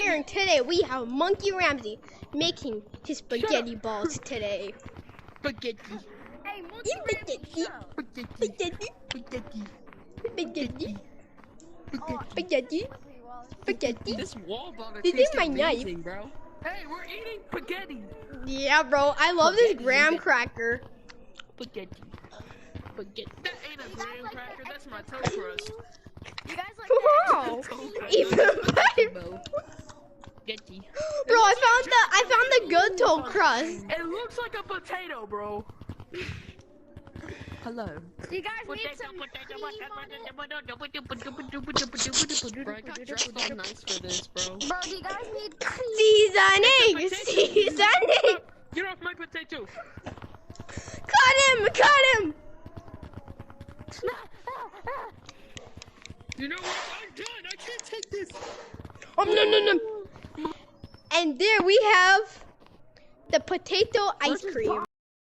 And today we have Monkey Ramsey making his spaghetti balls today. Spaghetti. Hey, Monkey Ramsey, shut up. Spaghetti. Spaghetti. Spaghetti. Oh, Spaghetti. Spaghetti. This wall bugger This is tastes my amazing, bro. Hey, we're eating spaghetti. Yeah, bro. I love this Spaghetti. graham cracker. Spaghetti. Spaghetti. That ain't a graham cracker. That's my toe crust. You guys like Wow. Even better. Spaghetti. Bro, I found the good toe crust. It looks like a potato, bro. Hello. Do you guys need some cream on it? Bro, I got dressed all nice for this, bro. Bro, do you guys need cream? Seasoning. Seasoning. Get off my potato. Cut him. Cut him. You know what? I'm done. I can't take this. No. And there we have the potato ice cream.